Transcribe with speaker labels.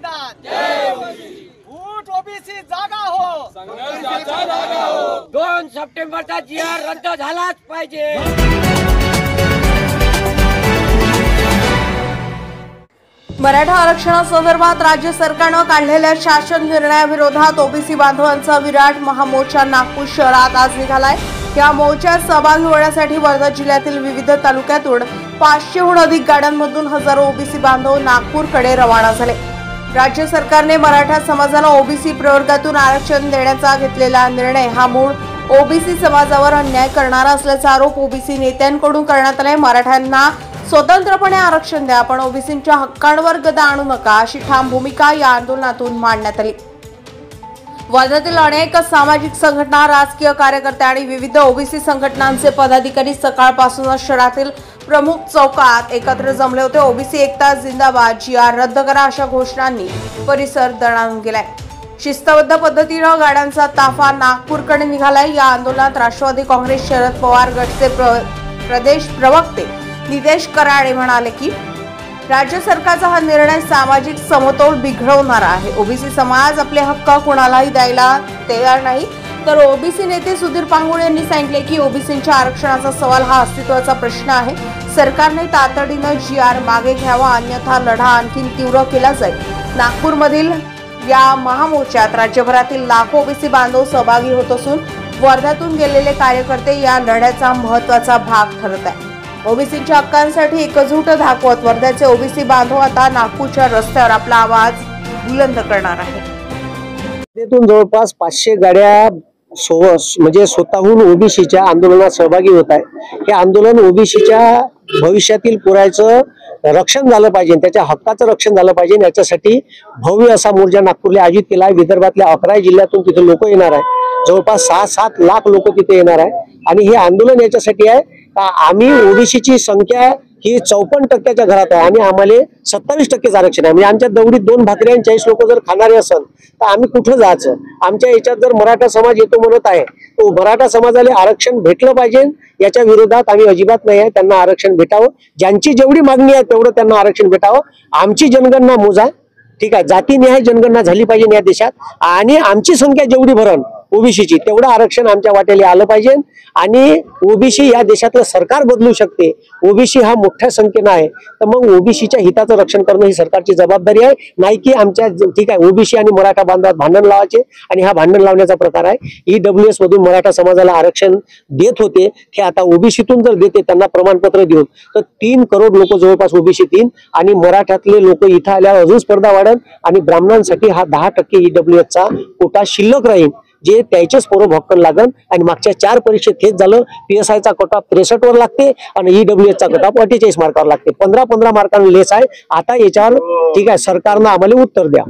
Speaker 1: बलिदान उठ ओबीसी जागा हो,
Speaker 2: संघर्षाचा जागा हो।
Speaker 3: 2 सप्टेंबरचा GR रद्द झालाच पाहिजे।
Speaker 4: मराठा आरक्षणासंदर्भात राज्य सरकारने काढलेल्या शासन निर्णयाविरोधात ओबीसी बांधवांचा विराट महामोर्चा नागपूर शहरात आज निघालाय। या मोर्चात सहभागी होण्यासाठी वर्धा जिल्ह्यातील विविध तालुक्यातून 500हून अधिक गाड्यांमधून हजारो ओबीसी बांधव नागपूरकडे रवाना झाले। राज्य सरकारने मराठा समाजाला ओबीसी प्रवर्गातून आरक्षण देण्याचा घेतलेला निर्णय हा मूळ ओबीसी समाजावर अन्याय करणारा असल्याचा आरोप ओबीसी नेत्यांकडून करण्यात आलाय। मराठ्यांना स्वतंत्रपणे आरक्षण द्या, पण ओबीसींच्या हक्कांवर गदा आणू नका, अशी ठाम भूमिका या आंदोलनातून मांडण्यात आली। वर्ध्यातील अनेक सामाजिक संघटना, राजकीय कार्यकर्ते आणि विविध ओबीसी संघटनांचे पदाधिकारी सकाळपासूनच शहरातील प्रमुख चौकात एकत्र जमले होते। ओबीसी एकता जिंदाबाद, GR रद्द करा अशा घोषणांनी परिसर दणाणून गेलाय। शिस्तबद्ध पद्धतीने गाड्यांचा ताफा नागपूरकडे निघालाय। या आंदोलनात राष्ट्रवादी काँग्रेस, शरद पवार गटचे प्रदेश प्रवक्ते नितेश कराळे म्हणाले की राज्य सरकारचा हा निर्णय सामाजिक समतोल बिघडवणारा आहे। ओबीसी समाज आपले हक्क कोणालाही द्यायला तयार नाही, तर ओबीसी नेते सुधीर पांगुळे यांनी सांगितले की ओबीसींच्या आरक्षणाचा सवाल हा अस्तित्वाचा प्रश्न आहे। सरकारने तातडीने GR मागे घ्यावा, अन्यथा लढा आणखी तीव्र केला जाईल। नागपूरमधील या महामोर्चात राज्यभरातील लाखो ओबीसी बांधव सहभागी होत असून वर्ध्यातून गेलेले कार्यकर्ते या लढ्याचा महत्त्वाचा भाग ठरत आहेत। ओबीसीच्या हक्कांसाठी एकजूट दाखवत वर्ध्याचे ओबीसी बांधव आता नागपूरच्या रस्त्यावर आपला आवाज बुलंद करणार आहेत।
Speaker 5: तिथून जवळपास 500 गाड्या म्हणजे स्वतःहून ओबीसीच्या आंदोलनात सहभागी होत आहे। हे आंदोलन ओबीसीच्या भविष्यातील पुरायचं रक्षण झालं पाहिजे, त्याच्या हक्काचं रक्षण झालं पाहिजे, याच्यासाठी भव्य असा मोर्चा नागपूरला आयोजित केला आहे। विदर्भातल्या 11 जिल्ह्यातून तिथे लोक येणार आहे, जवळपास 6-7 लाख लोक तिथे येणार आहे। आणि हे आंदोलन याच्यासाठी आहे का आम्ही ओबीसीची संख्या ही 54% घरात आहे आणि आम्हाला 27% आरक्षण आहे। म्हणजे आमच्या दौडीत 2 भाकरी आणि 40 लोक जर खाणारे असेल तर आम्ही कुठं जायचं? आमच्या याच्यात जर मराठा समाज येतो म्हणत आहे, तो मराठा समाजाला आरक्षण भेटलं पाहिजे, याच्या विरोधात आम्ही अजिबात नाही आहे। त्यांना आरक्षण भेटावं, ज्यांची जेवढी मागणी आहे तेवढं त्यांना आरक्षण भेटावं। आमची जनगणना मोजा, ठीक आहे, जातीनिहाय जनगणना झाली पाहिजे या देशात, आणि आमची संख्या जेवढी भरण ओबीसीची तेवढं आरक्षण आमच्या वाट्याला आलं पाहिजे। आणि ओबीसी या देशातलं सरकार बदलू शकते, ओबीसी हा मोठ्या संख्येनं आहे, तर मग ओबीसीच्या हिताचं रक्षण करणं ही सरकारची जबाबदारी आहे, नाही की आमच्या ठीक आहे ओबीसी आणि मराठा बांधवात भांडण लावायचे। आणि हा भांडण लावण्याचा प्रकार आहे। EWS मधून मराठा समाजाला आरक्षण देत होते, हे आता ओबीसीतून जर देते त्यांना प्रमाणपत्र देऊन, तर 3 करोड लोक जवळपास ओबीसीतील आणि मराठ्यातले लोक इथं आल्यावर अजून स्पर्धा वाढेल आणि ब्राह्मणांसाठी हा 10% EWSचा कोटा शिल्लक राहील, जे त्याचेच पोरं भक्कन लागन। आणि मागच्या 4 परीक्षेत हेच झालं। PSIचा कट ऑफ 63 वर लागते आणि EWSचा कट ऑफ 48 मार्कावर लागते, 15-15 मार्कांनी लेस आहे। आता याच्यावर ठीक आहे सरकारनं आम्हाला उत्तर द्या।